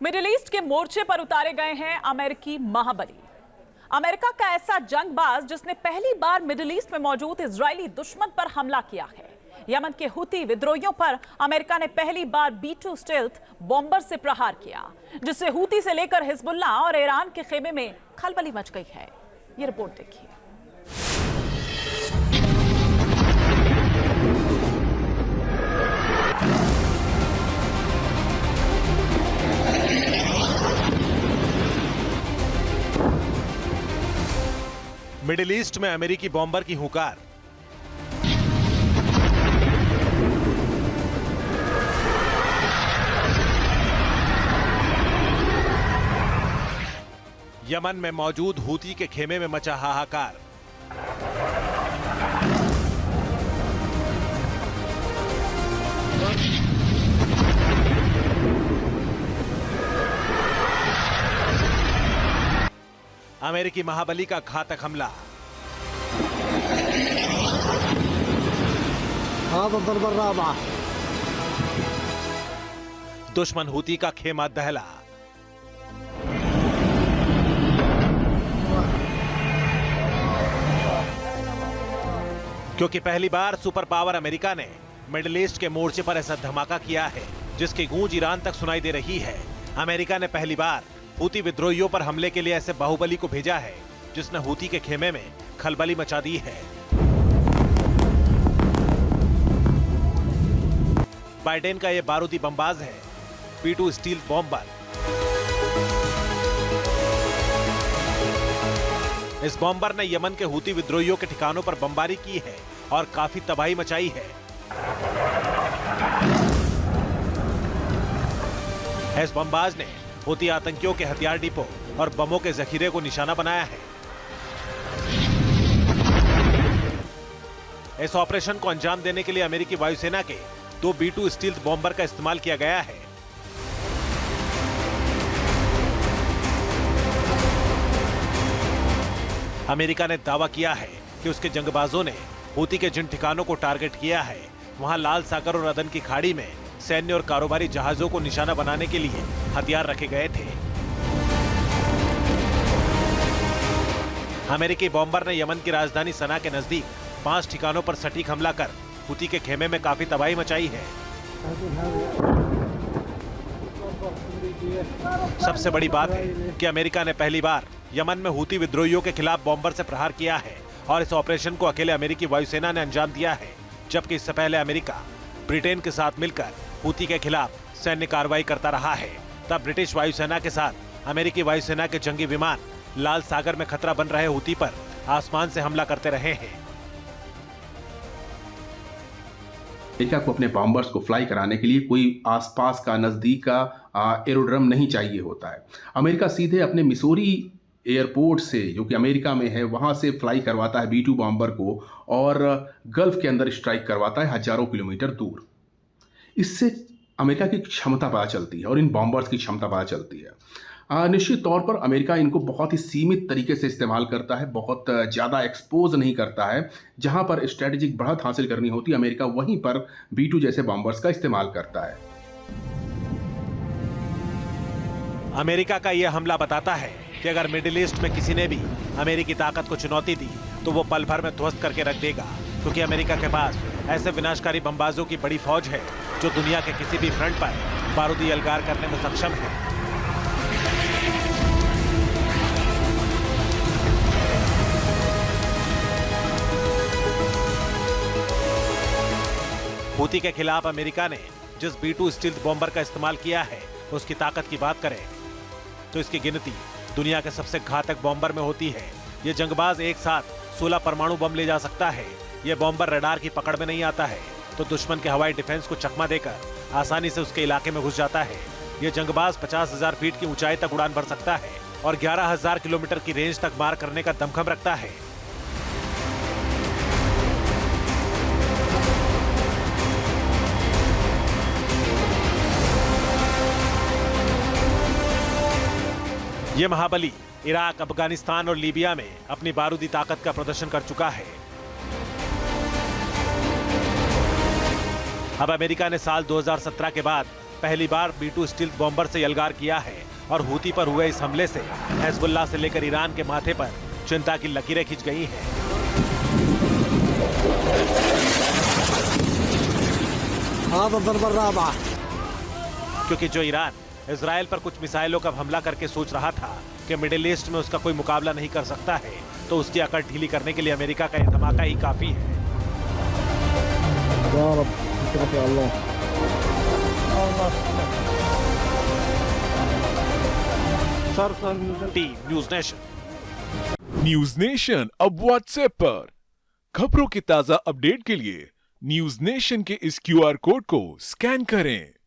Middle east के मोर्चे पर उतारे गए हैं अमेरिकी महाबली। अमेरिका का ऐसा जंगबाज जिसने पहली बार मिडिल ईस्ट में मौजूद इजरायली दुश्मन पर हमला किया है। यमन के हुती विद्रोहियों पर अमेरिका ने पहली बार B-2 स्टेल्थ बॉम्बर से प्रहार किया, जिससे हुती से लेकर हिजबुल्लाह और ईरान के खेमे में खलबली मच गई है। ये रिपोर्ट देखिए। मिडिल ईस्ट में अमेरिकी बॉम्बर की हुंकार। यमन में मौजूद हूती के खेमे में मचा हाहाकार। अमेरिकी महाबली का घातक हमला। दुश्मन हूती का खेमा दहला। क्योंकि पहली बार सुपर पावर अमेरिका ने मिडिल ईस्ट के मोर्चे पर ऐसा धमाका किया है जिसकी गूंज ईरान तक सुनाई दे रही है। अमेरिका ने पहली बार हूती विद्रोहियों पर हमले के लिए ऐसे बाहुबली को भेजा है जिसने हूती के खेमे में खलबली मचा दी है। बाइडेन का यह बारूदी बमबाज है B-2 स्टील्थ बॉम्बर। इस बॉम्बर ने यमन के हूती विद्रोहियों के ठिकानों पर बमबारी की है और काफी तबाही मचाई है। इस बमबाज ने हूती आतंकियों के हथियार डिपो और बमों के जखीरे को निशाना बनाया है। इस ऑपरेशन को अंजाम देने के लिए अमेरिकी वायुसेना के 2 B-2 स्टील्थ बॉम्बर का इस्तेमाल किया गया है। अमेरिका ने दावा किया है कि उसके जंगबाजों ने हूती के जिन ठिकानों को टारगेट किया है वहां लाल सागर और अदन की खाड़ी में सैन्य और कारोबारी जहाजों को निशाना बनाने के लिए हथियार रखे गए थे। अमेरिकी बॉम्बर ने यमन की राजधानी सना के नजदीक 5 ठिकानों पर सटीक हमला कर हूती के खेमे में काफी तबाही मचाई है। सबसे बड़ी बात है कि अमेरिका ने पहली बार यमन में हूती विद्रोहियों के खिलाफ बॉम्बर से प्रहार किया है और इस ऑपरेशन को अकेले अमेरिकी वायुसेना ने अंजाम दिया है, जबकि इससे पहले अमेरिका ब्रिटेन के साथ मिलकर हूती के खिलाफ सैन्य कार्रवाई करता रहा है। तब ब्रिटिश वायुसेना के साथ अमेरिकी वायुसेना के जंगी विमान लाल सागर में खतरा बन रहे हूती पर आसमान से हमला करते रहे हैं। अमेरिका को अपने बॉम्बर्स को फ्लाई कराने के लिए कोई आसपास का नजदीक का एरोड्रम नहीं चाहिए होता है। अमेरिका सीधे अपने मिसूरी एयरपोर्ट से, जो कि अमेरिका में है, वहां से फ्लाई करवाता है B-2 बॉम्बर को और गल्फ के अंदर स्ट्राइक करवाता है हजारों किलोमीटर दूर। इससे अमेरिका की क्षमता पता चलती है और इन बॉम्बर्स की क्षमता पता चलती है। निश्चित तौर पर अमेरिका इनको बहुत ही सीमित तरीके से इस्तेमाल करता है, बहुत ज़्यादा एक्सपोज नहीं करता है। जहां पर स्ट्रेटेजिक बढ़त हासिल करनी होती है अमेरिका वहीं पर B-2 जैसे बॉम्बर्स का इस्तेमाल करता है। अमेरिका का यह हमला बताता है कि अगर मिडिल ईस्ट में किसी ने भी अमेरिकी ताकत को चुनौती दी तो वो पल भर में ध्वस्त करके रख देगा, क्योंकि अमेरिका के पास ऐसे विनाशकारी बमबाजों की बड़ी फौज है जो दुनिया के किसी भी फ्रंट पर बारूदी अलगार करने में सक्षम है। हूती के खिलाफ अमेरिका ने जिस B-2 स्टील्थ बॉम्बर का इस्तेमाल किया है उसकी ताकत की बात करें तो इसकी गिनती दुनिया के सबसे घातक बॉम्बर में होती है। ये जंगबाज एक साथ 16 परमाणु बम ले जा सकता है। यह बॉम्बर रडार की पकड़ में नहीं आता है तो दुश्मन के हवाई डिफेंस को चकमा देकर आसानी से उसके इलाके में घुस जाता है। यह जंगबाज 50,000 फीट की ऊंचाई तक उड़ान भर सकता है और 11,000 किलोमीटर की रेंज तक मार करने का दमखम रखता है। यह महाबली इराक, अफगानिस्तान और लीबिया में अपनी बारूदी ताकत का प्रदर्शन कर चुका है। अब अमेरिका ने साल 2017 के बाद पहली बार B2 स्टील्थ बॉम्बर से यलगार किया है और हूती पर हुए इस हमले से हिजबुल्लाह से लेकर ईरान के माथे पर चिंता की लकीरें खिंच गई हैं। क्योंकि जो ईरान इजराइल पर कुछ मिसाइलों का हमला करके सोच रहा था कि मिडिल ईस्ट में उसका कोई मुकाबला नहीं कर सकता है, तो उसकी अकड़ ढीली करने के लिए अमेरिका का यह धमाका ही काफी है। Team news nation. News nation अब व्हाट्सएप पर खबरों के ताजा अपडेट के लिए न्यूज नेशन के इस QR कोड को स्कैन करें।